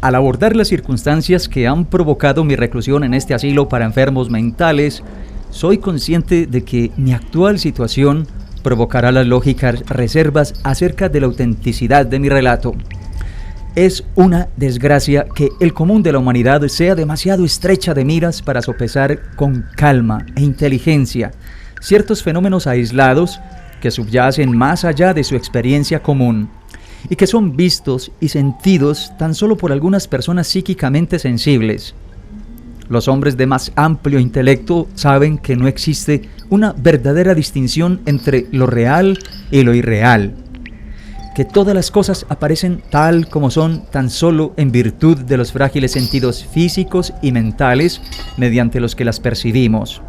Al abordar las circunstancias que han provocado mi reclusión en este asilo para enfermos mentales, soy consciente de que mi actual situación provocará las lógicas reservas acerca de la autenticidad de mi relato. Es una desgracia que el común de la humanidad sea demasiado estrecha de miras para sopesar con calma e inteligencia ciertos fenómenos aislados que subyacen más allá de su experiencia común y que son vistos y sentidos tan solo por algunas personas psíquicamente sensibles. Los hombres de más amplio intelecto saben que no existe una verdadera distinción entre lo real y lo irreal, que todas las cosas aparecen tal como son tan solo en virtud de los frágiles sentidos físicos y mentales mediante los que las percibimos.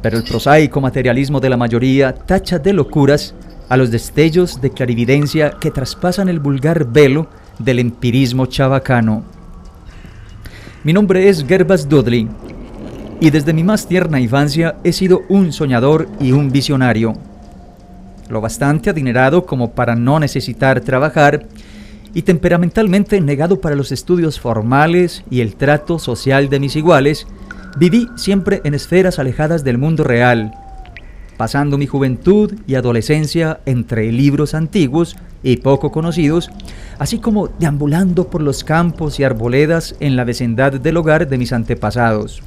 Pero el prosaico materialismo de la mayoría tacha de locuras a los destellos de clarividencia que traspasan el vulgar velo del empirismo chabacano. Mi nombre es Gervas Dudley, y desde mi más tierna infancia he sido un soñador y un visionario, lo bastante adinerado como para no necesitar trabajar, y temperamentalmente negado para los estudios formales y el trato social de mis iguales. Viví siempre en esferas alejadas del mundo real, pasando mi juventud y adolescencia entre libros antiguos y poco conocidos, así como deambulando por los campos y arboledas en la vecindad del hogar de mis antepasados.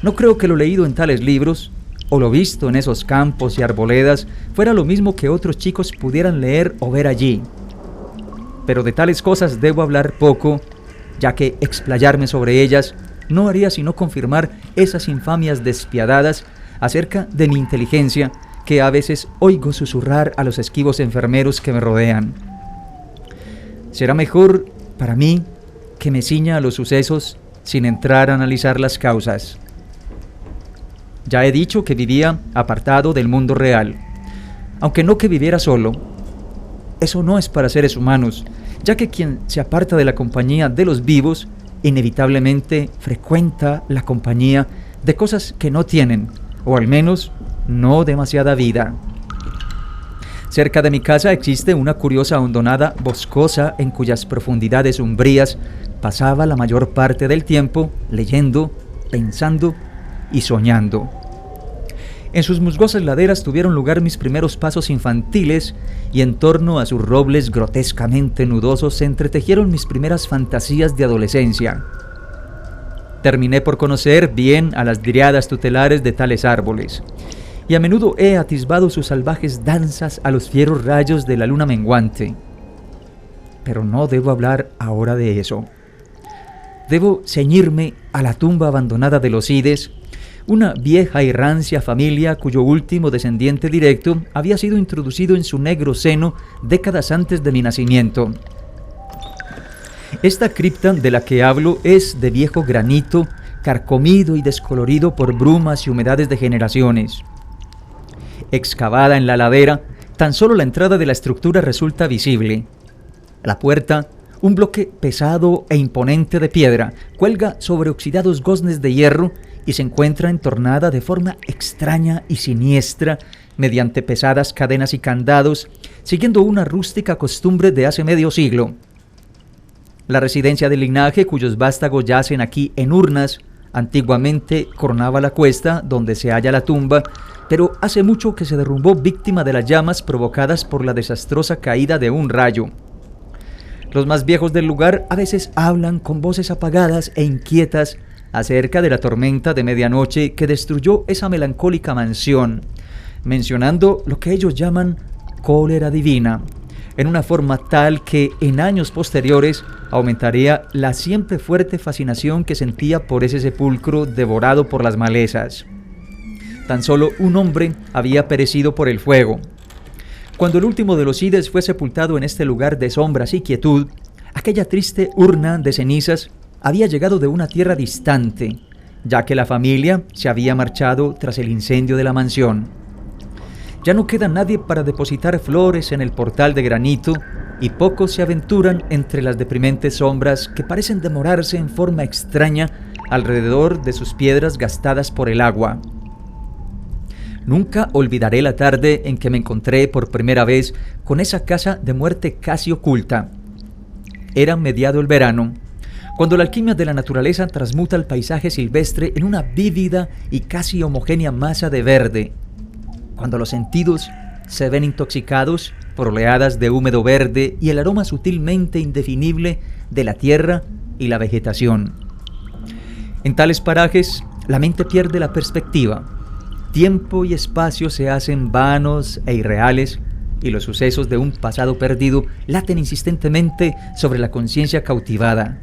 No creo que lo leído en tales libros, o lo visto en esos campos y arboledas, fuera lo mismo que otros chicos pudieran leer o ver allí. Pero de tales cosas debo hablar poco, ya que explayarme sobre ellas no haría sino confirmar esas infamias despiadadas acerca de mi inteligencia que a veces oigo susurrar a los esquivos enfermeros que me rodean. Será mejor para mí que me ciña a los sucesos sin entrar a analizar las causas. Ya he dicho que vivía apartado del mundo real, aunque no que viviera solo. Eso no es para seres humanos, ya que quien se aparta de la compañía de los vivos inevitablemente frecuenta la compañía de cosas que no tienen, o al menos no demasiada vida. Cerca de mi casa existe una curiosa hondonada boscosa en cuyas profundidades umbrías pasaba la mayor parte del tiempo leyendo, pensando y soñando. En sus musgosas laderas tuvieron lugar mis primeros pasos infantiles y en torno a sus robles grotescamente nudosos se entretejieron mis primeras fantasías de adolescencia. Terminé por conocer bien a las dríadas tutelares de tales árboles, y a menudo he atisbado sus salvajes danzas a los fieros rayos de la luna menguante. Pero no debo hablar ahora de eso. Debo ceñirme a la tumba abandonada de los Ides, una vieja y rancia familia cuyo último descendiente directo había sido introducido en su negro seno décadas antes de mi nacimiento. Esta cripta de la que hablo es de viejo granito, carcomido y descolorido por brumas y humedades de generaciones. Excavada en la ladera, tan solo la entrada de la estructura resulta visible. La puerta, un bloque pesado e imponente de piedra, cuelga sobre oxidados goznes de hierro y se encuentra entornada de forma extraña y siniestra mediante pesadas cadenas y candados, siguiendo una rústica costumbre de hace medio siglo. La residencia del linaje, cuyos vástagos yacen aquí en urnas, antiguamente coronaba la cuesta donde se halla la tumba, pero hace mucho que se derrumbó víctima de las llamas provocadas por la desastrosa caída de un rayo. Los más viejos del lugar a veces hablan con voces apagadas e inquietas acerca de la tormenta de medianoche que destruyó esa melancólica mansión, mencionando lo que ellos llaman cólera divina, en una forma tal que en años posteriores aumentaría la siempre fuerte fascinación que sentía por ese sepulcro devorado por las malezas. Tan solo un hombre había perecido por el fuego. Cuando el último de los Ides fue sepultado en este lugar de sombras y quietud, aquella triste urna de cenizas había llegado de una tierra distante, ya que la familia se había marchado tras el incendio de la mansión. Ya no queda nadie para depositar flores en el portal de granito y pocos se aventuran entre las deprimentes sombras que parecen demorarse en forma extraña alrededor de sus piedras gastadas por el agua. Nunca olvidaré la tarde en que me encontré por primera vez con esa casa de muerte casi oculta. Era mediado el verano, cuando la alquimia de la naturaleza transmuta el paisaje silvestre en una vívida y casi homogénea masa de verde, cuando los sentidos se ven intoxicados por oleadas de húmedo verde y el aroma sutilmente indefinible de la tierra y la vegetación. En tales parajes, la mente pierde la perspectiva. Tiempo y espacio se hacen vanos e irreales, y los sucesos de un pasado perdido laten insistentemente sobre la conciencia cautivada.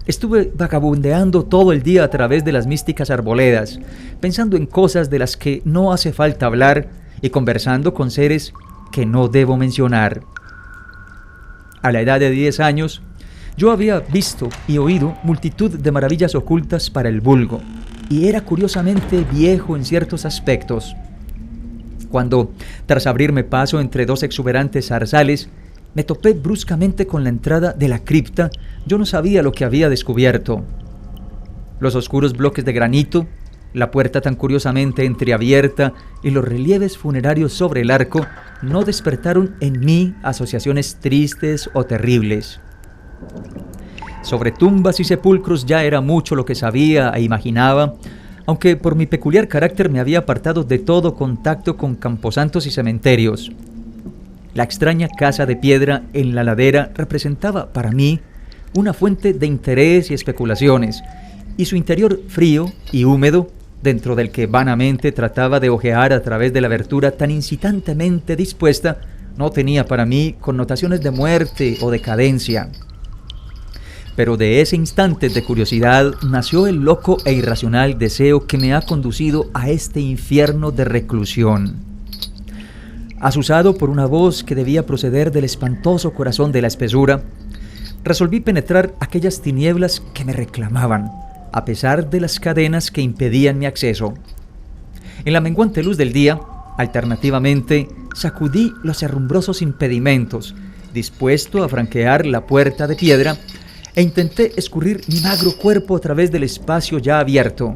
Estuve vagabundeando todo el día a través de las místicas arboledas, pensando en cosas de las que no hace falta hablar y conversando con seres que no debo mencionar. A la edad de 10 años, yo había visto y oído multitud de maravillas ocultas para el vulgo, y era curiosamente viejo en ciertos aspectos. Cuando, tras abrirme paso entre dos exuberantes zarzales, me topé bruscamente con la entrada de la cripta, yo no sabía lo que había descubierto. Los oscuros bloques de granito, la puerta tan curiosamente entreabierta y los relieves funerarios sobre el arco no despertaron en mí asociaciones tristes o terribles. Sobre tumbas y sepulcros ya era mucho lo que sabía e imaginaba, aunque por mi peculiar carácter me había apartado de todo contacto con camposantos y cementerios. La extraña casa de piedra en la ladera representaba para mí una fuente de interés y especulaciones, y su interior frío y húmedo, dentro del que vanamente trataba de ojear a través de la abertura tan incitantemente dispuesta, no tenía para mí connotaciones de muerte o decadencia. Pero de ese instante de curiosidad nació el loco e irracional deseo que me ha conducido a este infierno de reclusión. Asusado por una voz que debía proceder del espantoso corazón de la espesura, resolví penetrar aquellas tinieblas que me reclamaban, a pesar de las cadenas que impedían mi acceso. En la menguante luz del día, alternativamente, sacudí los herrumbrosos impedimentos, dispuesto a franquear la puerta de piedra, e intenté escurrir mi magro cuerpo a través del espacio ya abierto.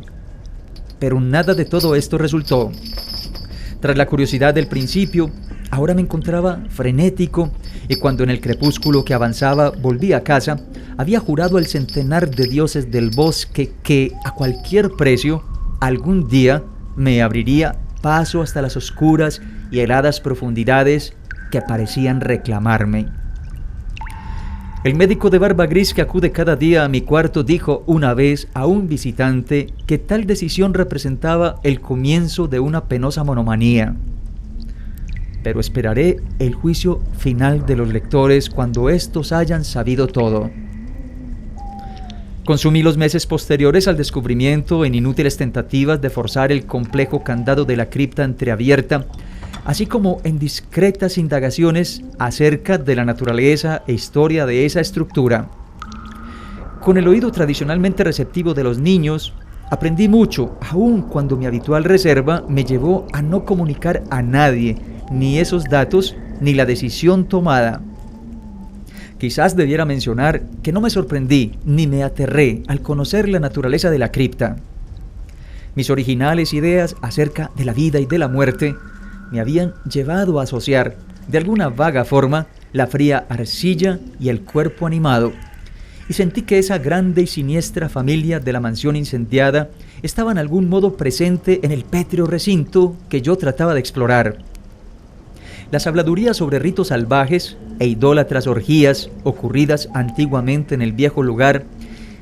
Pero nada de todo esto resultó. Tras la curiosidad del principio, ahora me encontraba frenético, y cuando en el crepúsculo que avanzaba volví a casa, había jurado al centenar de dioses del bosque que, a cualquier precio, algún día me abriría paso hasta las oscuras y heladas profundidades que parecían reclamarme. El médico de barba gris que acude cada día a mi cuarto dijo una vez a un visitante que tal decisión representaba el comienzo de una penosa monomanía. Pero esperaré el juicio final de los lectores cuando éstos hayan sabido todo. Consumí los meses posteriores al descubrimiento en inútiles tentativas de forzar el complejo candado de la cripta entreabierta, así como en discretas indagaciones acerca de la naturaleza e historia de esa estructura. Con el oído tradicionalmente receptivo de los niños, aprendí mucho, aun cuando mi habitual reserva me llevó a no comunicar a nadie ni esos datos ni la decisión tomada. Quizás debiera mencionar que no me sorprendí ni me aterré al conocer la naturaleza de la cripta. Mis originales ideas acerca de la vida y de la muerte me habían llevado a asociar, de alguna vaga forma, la fría arcilla y el cuerpo animado, y sentí que esa grande y siniestra familia de la mansión incendiada estaba en algún modo presente en el pétreo recinto que yo trataba de explorar. Las habladurías sobre ritos salvajes e idólatras orgías ocurridas antiguamente en el viejo lugar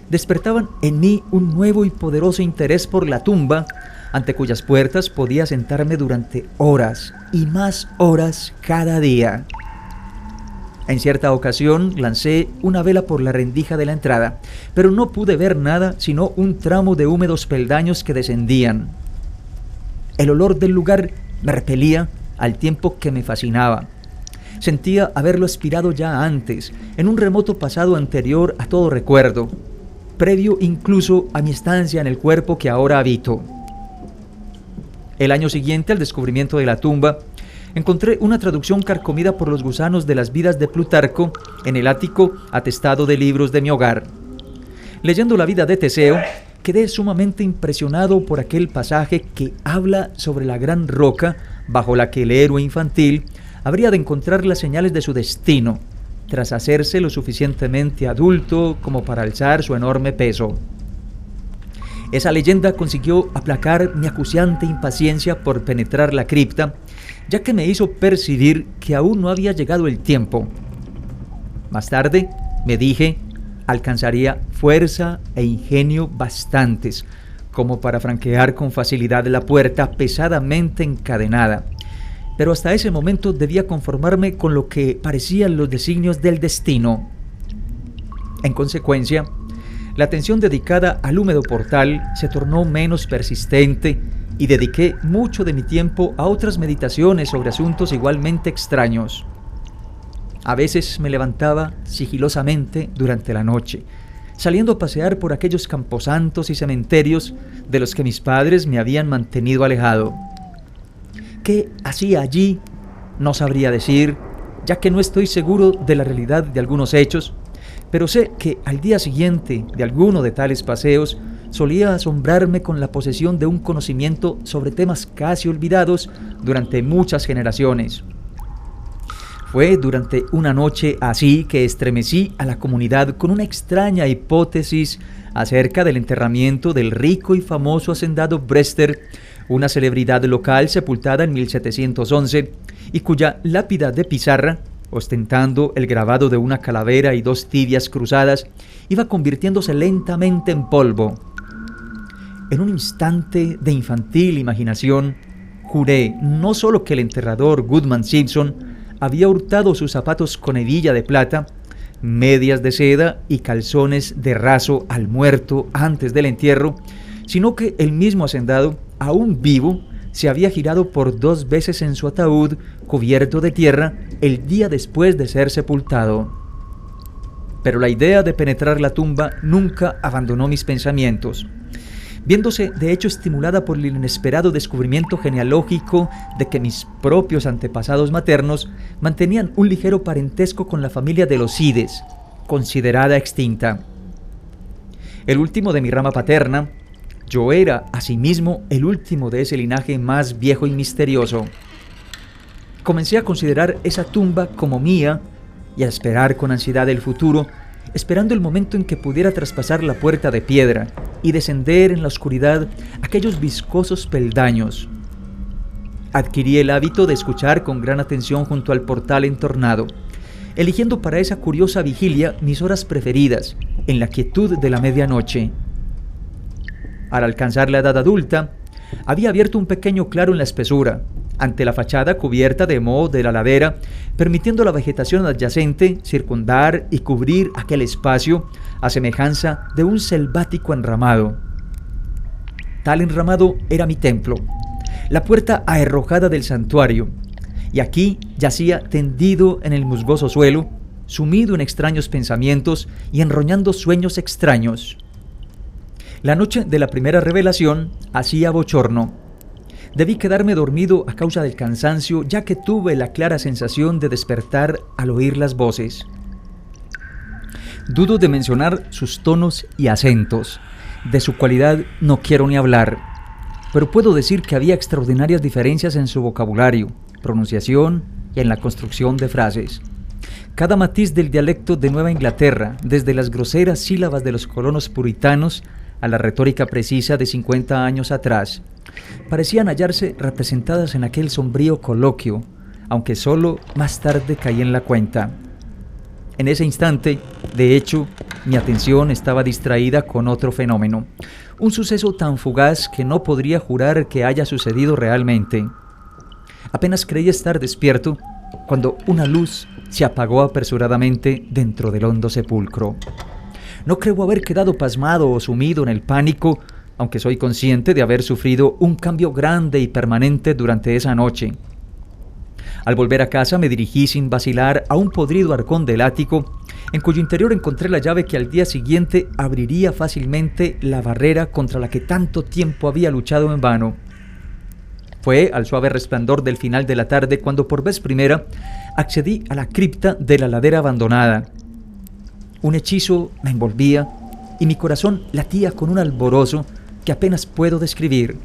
despertaban en mí un nuevo y poderoso interés por la tumba, ante cuyas puertas podía sentarme durante horas y más horas cada día. En cierta ocasión lancé una vela por la rendija de la entrada, pero no pude ver nada sino un tramo de húmedos peldaños que descendían. El olor del lugar me repelía al tiempo que me fascinaba. Sentía haberlo aspirado ya antes, en un remoto pasado anterior a todo recuerdo, previo incluso a mi estancia en el cuerpo que ahora habito. El año siguiente al descubrimiento de la tumba, encontré una traducción carcomida por los gusanos de las vidas de Plutarco en el ático atestado de libros de mi hogar. Leyendo la vida de Teseo, quedé sumamente impresionado por aquel pasaje que habla sobre la gran roca bajo la que el héroe infantil habría de encontrar las señales de su destino, tras hacerse lo suficientemente adulto como para alzar su enorme peso. Esa leyenda consiguió aplacar mi acuciante impaciencia por penetrar la cripta, ya que me hizo percibir que aún no había llegado el tiempo. Más tarde, me dije, alcanzaría fuerza e ingenio bastantes como para franquear con facilidad la puerta pesadamente encadenada. Pero hasta ese momento debía conformarme con lo que parecían los designios del destino. En consecuencia, la atención dedicada al húmedo portal se tornó menos persistente y dediqué mucho de mi tiempo a otras meditaciones sobre asuntos igualmente extraños. A veces me levantaba sigilosamente durante la noche, saliendo a pasear por aquellos camposantos y cementerios de los que mis padres me habían mantenido alejado. ¿Qué hacía allí? No sabría decir, ya que no estoy seguro de la realidad de algunos hechos, pero sé que al día siguiente de alguno de tales paseos solía asombrarme con la posesión de un conocimiento sobre temas casi olvidados durante muchas generaciones. Fue durante una noche así que estremecí a la comunidad con una extraña hipótesis acerca del enterramiento del rico y famoso hacendado Brewster, una celebridad local sepultada en 1711 y cuya lápida de pizarra, ostentando el grabado de una calavera y dos tibias cruzadas, iba convirtiéndose lentamente en polvo. En un instante de infantil imaginación, juré no solo que el enterrador Goodman Simpson había hurtado sus zapatos con hebilla de plata, medias de seda y calzones de raso al muerto antes del entierro, sino que el mismo hacendado, aún vivo, se había girado por 2 veces en su ataúd cubierto de tierra el día después de ser sepultado. Pero la idea de penetrar la tumba nunca abandonó mis pensamientos. Viéndose de hecho estimulada por el inesperado descubrimiento genealógico de que mis propios antepasados maternos mantenían un ligero parentesco con la familia de los Ides, considerada extinta. El último de mi rama paterna, yo era asimismo el último de ese linaje más viejo y misterioso. Comencé a considerar esa tumba como mía y a esperar con ansiedad el futuro, esperando el momento en que pudiera traspasar la puerta de piedra y descender en la oscuridad aquellos viscosos peldaños. Adquirí el hábito de escuchar con gran atención junto al portal entornado, eligiendo para esa curiosa vigilia mis horas preferidas, en la quietud de la medianoche. Al alcanzar la edad adulta, había abierto un pequeño claro en la espesura, ante la fachada cubierta de moho de la ladera, permitiendo a la vegetación adyacente circundar y cubrir aquel espacio a semejanza de un selvático enramado. Tal enramado era mi templo, la puerta aherrojada del santuario, y aquí yacía tendido en el musgoso suelo, sumido en extraños pensamientos y enroñando sueños extraños. La noche de la primera revelación hacía bochorno. Debí quedarme dormido a causa del cansancio, ya que tuve la clara sensación de despertar al oír las voces. Dudo de mencionar sus tonos y acentos. De su cualidad no quiero ni hablar, pero puedo decir que había extraordinarias diferencias en su vocabulario, pronunciación y en la construcción de frases. Cada matiz del dialecto de Nueva Inglaterra, desde las groseras sílabas de los colonos puritanos a la retórica precisa de 50 años atrás, parecían hallarse representadas en aquel sombrío coloquio, aunque solo más tarde caí en la cuenta. En ese instante, de hecho, mi atención estaba distraída con otro fenómeno, un suceso tan fugaz que no podría jurar que haya sucedido realmente. Apenas creí estar despierto cuando una luz se apagó apresuradamente dentro del hondo sepulcro. No creo haber quedado pasmado o sumido en el pánico, aunque soy consciente de haber sufrido un cambio grande y permanente durante esa noche. Al volver a casa me dirigí sin vacilar a un podrido arcón del ático, en cuyo interior encontré la llave que al día siguiente abriría fácilmente la barrera contra la que tanto tiempo había luchado en vano. Fue al suave resplandor del final de la tarde cuando por vez primera accedí a la cripta de la ladera abandonada. Un hechizo me envolvía y mi corazón latía con un alborozo que apenas puedo describir.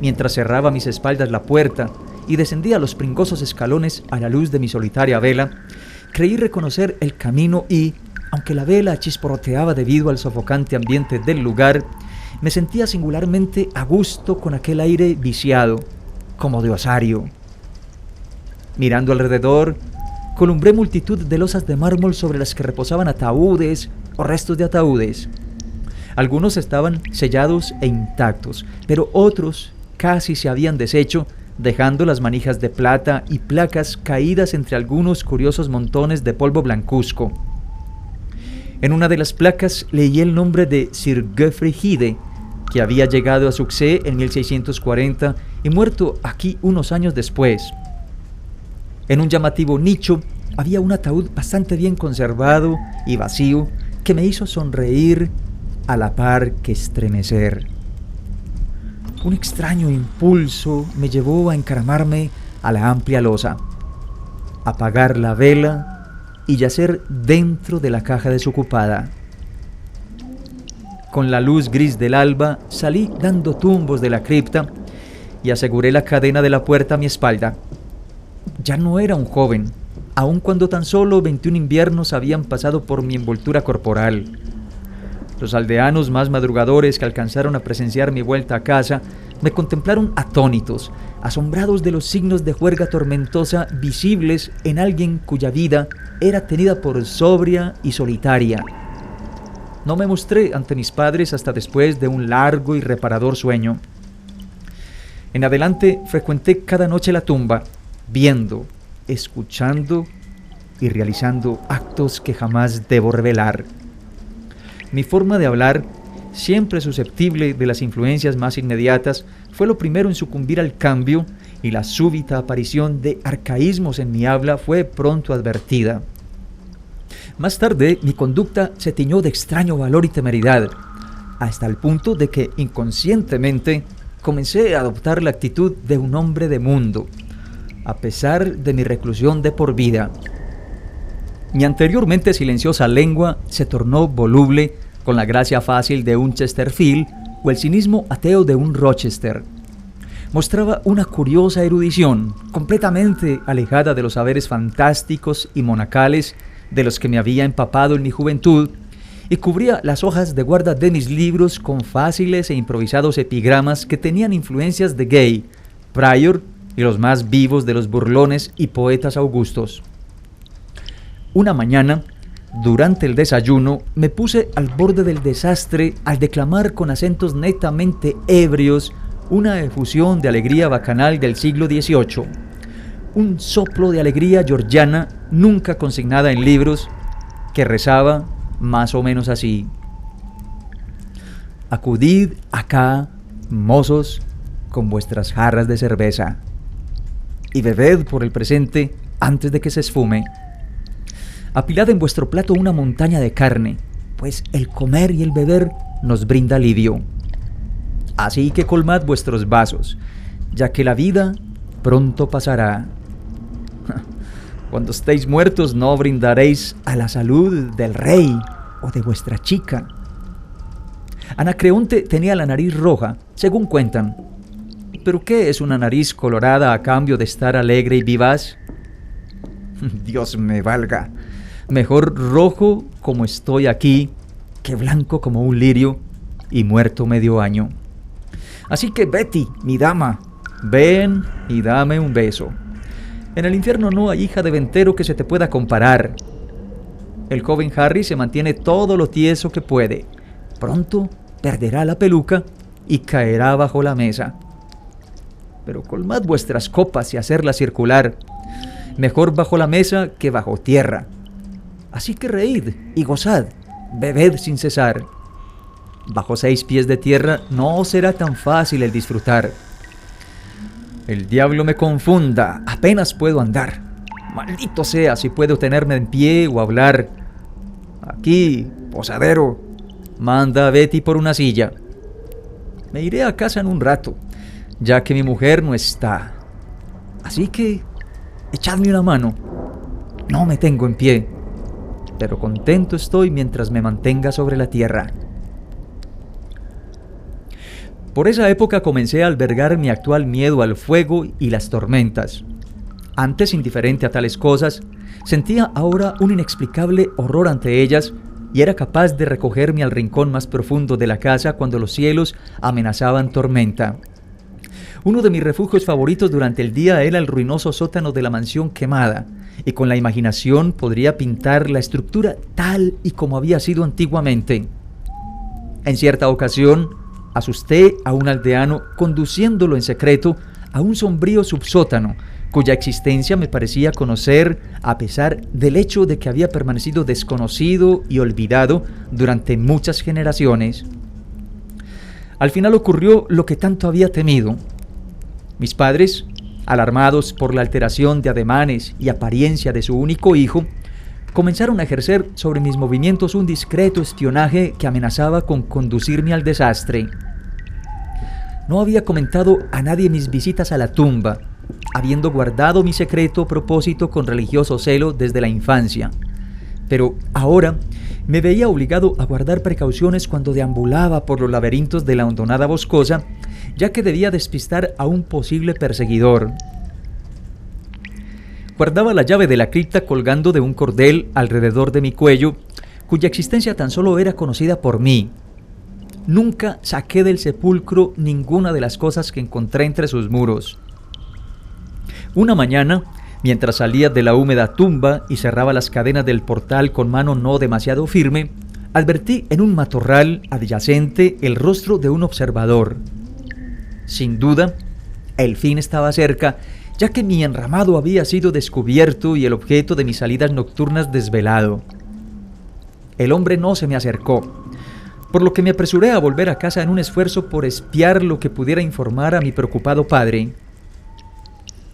Mientras cerraba a mis espaldas la puerta y descendía los pringosos escalones a la luz de mi solitaria vela, Creí reconocer el camino y, aunque la vela chisporroteaba debido al sofocante ambiente del lugar, me sentía singularmente a gusto con aquel aire viciado, como de osario. Mirando alrededor, columbré multitud de losas de mármol sobre las que reposaban ataúdes o restos de ataúdes. Algunos estaban sellados e intactos, pero otros casi se habían deshecho, dejando las manijas de plata y placas caídas entre algunos curiosos montones de polvo blancuzco. En una de las placas leí el nombre de Sir Geoffrey Hyde, que había llegado a Succé en 1640 y muerto aquí unos años después. En un llamativo nicho había un ataúd bastante bien conservado y vacío que me hizo sonreír a la par que estremecer. Un extraño impulso me llevó a encaramarme a la amplia losa, apagar la vela y yacer dentro de la caja desocupada. Con la luz gris del alba salí dando tumbos de la cripta y aseguré la cadena de la puerta a mi espalda. Ya no era un joven, aun cuando tan solo 21 inviernos habían pasado por mi envoltura corporal. Los aldeanos más madrugadores que alcanzaron a presenciar mi vuelta a casa me contemplaron atónitos, asombrados de los signos de juerga tormentosa visibles en alguien cuya vida era tenida por sobria y solitaria. No me mostré ante mis padres hasta después de un largo y reparador sueño. En adelante frecuenté cada noche la tumba, viendo, escuchando y realizando actos que jamás debo revelar. Mi forma de hablar, siempre susceptible de las influencias más inmediatas, fue lo primero en sucumbir al cambio y la súbita aparición de arcaísmos en mi habla fue pronto advertida. Más tarde, mi conducta se tiñó de extraño valor y temeridad, hasta el punto de que inconscientemente comencé a adoptar la actitud de un hombre de mundo, a pesar de mi reclusión de por vida. Mi anteriormente silenciosa lengua se tornó voluble con la gracia fácil de un Chesterfield o el cinismo ateo de un Rochester. Mostraba una curiosa erudición, completamente alejada de los saberes fantásticos y monacales de los que me había empapado en mi juventud, y cubría las hojas de guarda de mis libros con fáciles e improvisados epigramas que tenían influencias de Gay, Prior y los más vivos de los burlones y poetas augustos. Una mañana, durante el desayuno, me puse al borde del desastre al declamar con acentos netamente ebrios una efusión de alegría bacanal del siglo XVIII, un soplo de alegría georgiana nunca consignada en libros, que rezaba más o menos así: acudid acá, mozos, con vuestras jarras de cerveza, y bebed por el presente antes de que se esfume. Apilad en vuestro plato una montaña de carne, pues el comer y el beber nos brinda alivio. Así que colmad vuestros vasos, ya que la vida pronto pasará. Cuando estéis muertos no brindaréis a la salud del rey o de vuestra chica. Anacreonte tenía la nariz roja, según cuentan. ¿Pero qué es una nariz colorada a cambio de estar alegre y vivaz? Dios me valga. Mejor rojo como estoy aquí, que blanco como un lirio y muerto medio año. Así que Betty, mi dama, ven y dame un beso. En el infierno no hay hija de ventero que se te pueda comparar. El joven Harry se mantiene todo lo tieso que puede. Pronto perderá la peluca y caerá bajo la mesa. Pero colmad vuestras copas y hacerla circular. Mejor bajo la mesa que bajo tierra. Así que reíd y gozad, bebed sin cesar. Bajo 6 pies de tierra no será tan fácil el disfrutar. El diablo me confunda, apenas puedo andar. Maldito sea si puedo tenerme en pie o hablar. Aquí, posadero, manda a Betty por una silla. Me iré a casa en un rato, ya que mi mujer no está. Así que, echadme una mano. No me tengo en pie, pero contento estoy mientras me mantenga sobre la tierra. Por esa época comencé a albergar mi actual miedo al fuego y las tormentas. Antes indiferente a tales cosas, Sentía ahora un inexplicable horror ante ellas y era capaz de recogerme al rincón más profundo de la casa cuando los cielos amenazaban tormenta. Uno de mis refugios favoritos durante el día era el ruinoso sótano de la mansión quemada, y con la imaginación podría pintar la estructura tal y como había sido antiguamente. En cierta ocasión, asusté a un aldeano conduciéndolo en secreto a un sombrío subsótano, cuya existencia me parecía conocer a pesar del hecho de que había permanecido desconocido y olvidado durante muchas generaciones. Al final ocurrió lo que tanto había temido. Mis padres, alarmados por la alteración de ademanes y apariencia de su único hijo, comenzaron a ejercer sobre mis movimientos un discreto espionaje que amenazaba con conducirme al desastre. No había comentado a nadie mis visitas a la tumba, habiendo guardado mi secreto propósito con religioso celo desde la infancia. Pero ahora me veía obligado a guardar precauciones cuando deambulaba por los laberintos de la hondonada boscosa, ya que debía despistar a un posible perseguidor. Guardaba la llave de la cripta colgando de un cordel alrededor de mi cuello, cuya existencia tan solo era conocida por mí. Nunca saqué del sepulcro ninguna de las cosas que encontré entre sus muros. Una mañana, mientras salía de la húmeda tumba y cerraba las cadenas del portal con mano no demasiado firme, advertí en un matorral adyacente el rostro de un observador. Sin duda, el fin estaba cerca, ya que mi enramado había sido descubierto y el objeto de mis salidas nocturnas desvelado. El hombre no se me acercó, por lo que me apresuré a volver a casa en un esfuerzo por espiar lo que pudiera informar a mi preocupado padre.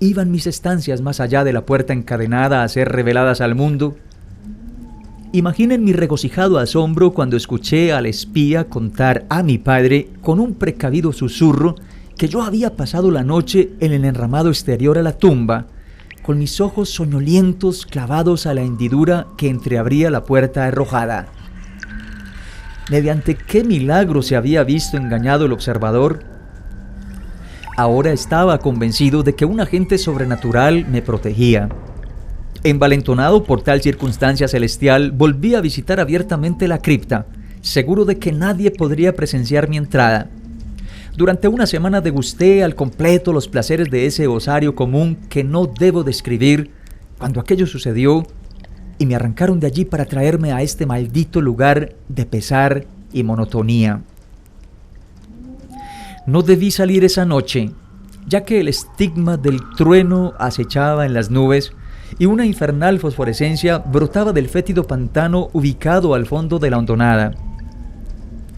¿Iban mis estancias más allá de la puerta encadenada a ser reveladas al mundo? Imaginen mi regocijado asombro cuando escuché al espía contar a mi padre con un precavido susurro que yo había pasado la noche en el enramado exterior a la tumba, con mis ojos soñolientos clavados a la hendidura que entreabría la puerta arrojada. ¿Mediante qué milagro se había visto engañado el observador? Ahora estaba convencido de que un agente sobrenatural me protegía. Envalentonado por tal circunstancia celestial, volví a visitar abiertamente la cripta, seguro de que nadie podría presenciar mi entrada. Durante una semana degusté al completo los placeres de ese osario común que no debo describir, cuando aquello sucedió y me arrancaron de allí para traerme a este maldito lugar de pesar y monotonía. No debí salir esa noche, ya que el estigma del trueno acechaba en las nubes y una infernal fosforescencia brotaba del fétido pantano ubicado al fondo de la hondonada.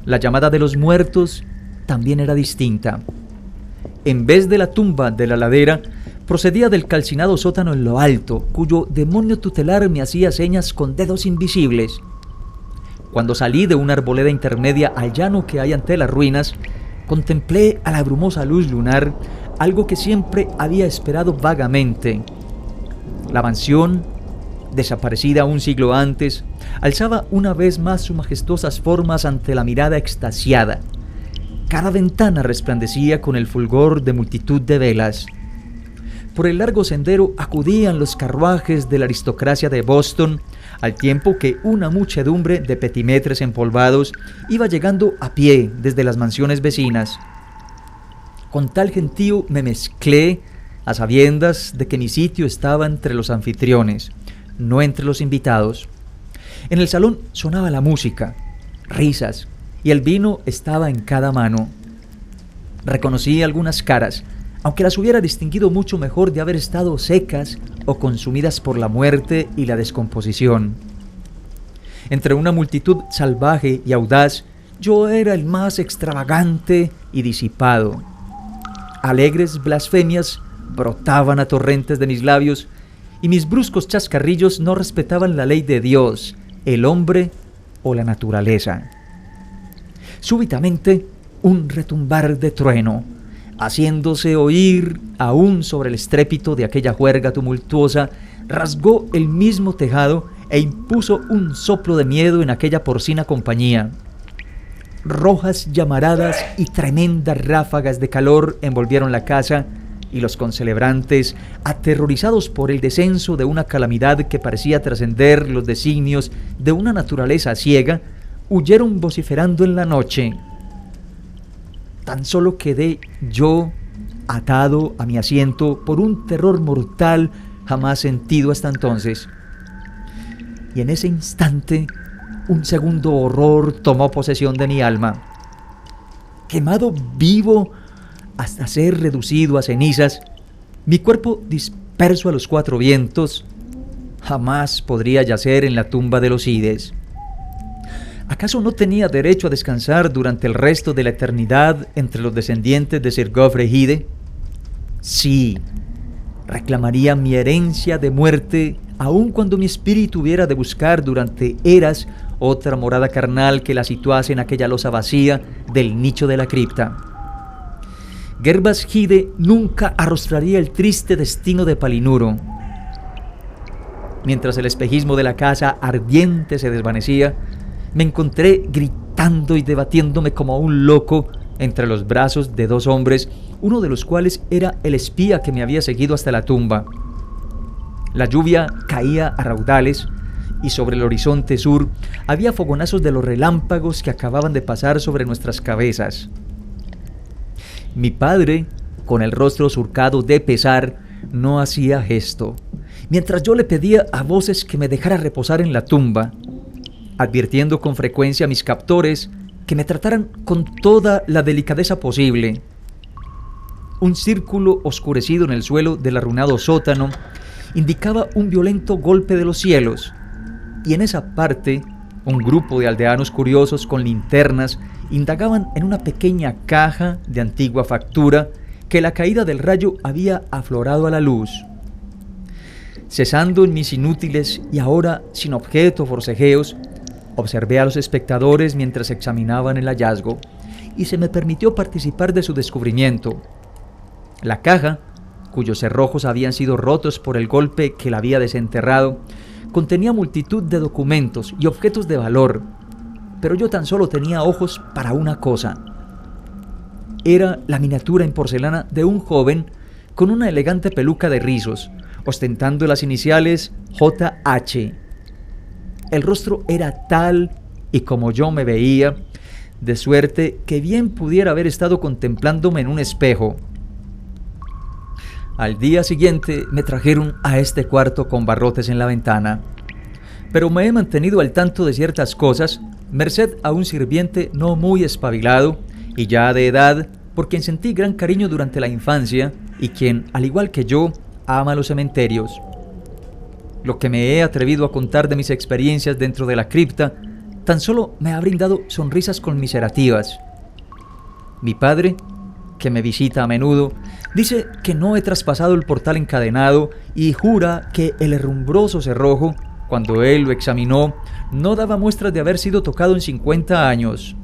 La llamada de los muertos también era distinta. En vez de la tumba de la ladera, procedía del calcinado sótano en lo alto, cuyo demonio tutelar me hacía señas con dedos invisibles. Cuando salí de una arboleda intermedia al llano que hay ante las ruinas, contemplé a la brumosa luz lunar, algo que siempre había esperado vagamente. La mansión, desaparecida un siglo antes, alzaba una vez más sus majestuosas formas ante la mirada extasiada. Cada ventana resplandecía con el fulgor de multitud de velas. Por el largo sendero acudían los carruajes de la aristocracia de Boston, al tiempo que una muchedumbre de petimetres empolvados iba llegando a pie desde las mansiones vecinas. Con tal gentío me mezclé a sabiendas de que mi sitio estaba entre los anfitriones, no entre los invitados. En el salón sonaba la música, risas, y el vino estaba en cada mano. Reconocí algunas caras, aunque las hubiera distinguido mucho mejor de haber estado secas o consumidas por la muerte y la descomposición. Entre una multitud salvaje y audaz, yo era el más extravagante y disipado. Alegres blasfemias brotaban a torrentes de mis labios, y mis bruscos chascarrillos no respetaban la ley de Dios, el hombre o la naturaleza. Súbitamente, un retumbar de trueno, haciéndose oír aún sobre el estrépito de aquella juerga tumultuosa, rasgó el mismo tejado e impuso un soplo de miedo en aquella porcina compañía. Rojas llamaradas y tremendas ráfagas de calor envolvieron la casa y los concelebrantes, aterrorizados por el descenso de una calamidad que parecía trascender los designios de una naturaleza ciega, huyeron vociferando en la noche. Tan solo quedé yo atado a mi asiento por un terror mortal jamás sentido hasta entonces. Y en ese instante, un segundo horror tomó posesión de mi alma. Quemado vivo hasta ser reducido a cenizas, mi cuerpo disperso a los cuatro vientos, jamás podría yacer en la tumba de los ides. ¿Acaso no tenía derecho a descansar durante el resto de la eternidad entre los descendientes de Sir Geoffrey Hyde? Sí, reclamaría mi herencia de muerte, aun cuando mi espíritu hubiera de buscar durante eras otra morada carnal que la situase en aquella losa vacía del nicho de la cripta. Gervas Hyde nunca arrostraría el triste destino de Palinuro. Mientras el espejismo de la casa ardiente se desvanecía, me encontré gritando y debatiéndome como un loco entre los brazos de dos hombres, uno de los cuales era el espía que me había seguido hasta la tumba. La lluvia caía a raudales y sobre el horizonte sur había fogonazos de los relámpagos que acababan de pasar sobre nuestras cabezas. Mi padre, con el rostro surcado de pesar, no hacía gesto, mientras yo le pedía a voces que me dejara reposar en la tumba, advirtiendo con frecuencia a mis captores que me trataran con toda la delicadeza posible. Un círculo oscurecido en el suelo del arruinado sótano indicaba un violento golpe de los cielos, y en esa parte un grupo de aldeanos curiosos con linternas indagaban en una pequeña caja de antigua factura que la caída del rayo había aflorado a la luz. Cesando en mis inútiles y ahora sin objeto forcejeos, observé a los espectadores mientras examinaban el hallazgo y se me permitió participar de su descubrimiento. La caja, cuyos cerrojos habían sido rotos por el golpe que la había desenterrado, contenía multitud de documentos y objetos de valor, pero yo tan solo tenía ojos para una cosa. Era la miniatura en porcelana de un joven con una elegante peluca de rizos, ostentando las iniciales JH. El rostro era tal y como yo me veía, de suerte que bien pudiera haber estado contemplándome en un espejo. Al día siguiente me trajeron a este cuarto con barrotes en la ventana, pero me he mantenido al tanto de ciertas cosas, merced a un sirviente no muy espabilado y ya de edad, por quien sentí gran cariño durante la infancia y quien, al igual que yo, ama los cementerios. Lo que me he atrevido a contar de mis experiencias dentro de la cripta tan solo me ha brindado sonrisas conmiserativas. Mi padre, que me visita a menudo, dice que no he traspasado el portal encadenado y jura que el herrumbroso cerrojo, cuando él lo examinó, no daba muestras de haber sido tocado en 50 años.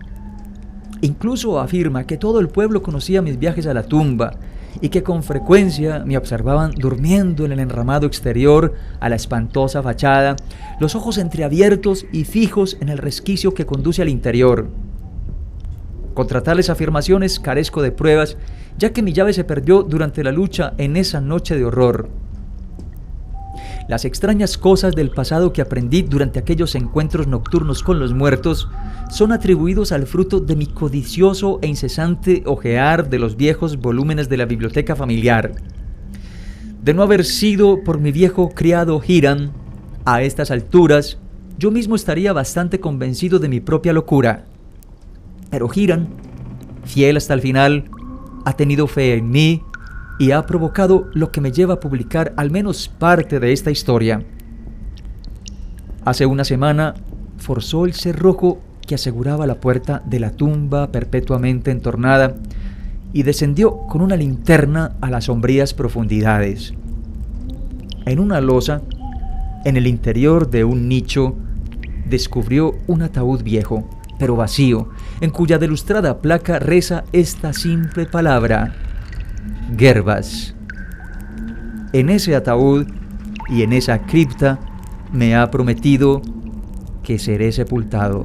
Incluso afirma que todo el pueblo conocía mis viajes a la tumba y que con frecuencia me observaban durmiendo en el enramado exterior a la espantosa fachada, los ojos entreabiertos y fijos en el resquicio que conduce al interior. Contra tales afirmaciones carezco de pruebas, ya que mi llave se perdió durante la lucha en esa noche de horror. Las extrañas cosas del pasado que aprendí durante aquellos encuentros nocturnos con los muertos son atribuidos al fruto de mi codicioso e incesante ojear de los viejos volúmenes de la biblioteca familiar. De no haber sido por mi viejo criado Hiram, a estas alturas yo mismo estaría bastante convencido de mi propia locura. Pero Hiram, fiel hasta el final, ha tenido fe en mí y ha provocado lo que me lleva a publicar al menos parte de esta historia. Hace una semana forzó el cerrojo que aseguraba la puerta de la tumba perpetuamente entornada y descendió con una linterna a las sombrías profundidades. En una losa, en el interior de un nicho, descubrió un ataúd viejo, pero vacío, en cuya delustrada placa reza esta simple palabra: Gervas. En ese ataúd y en esa cripta me ha prometido que seré sepultado.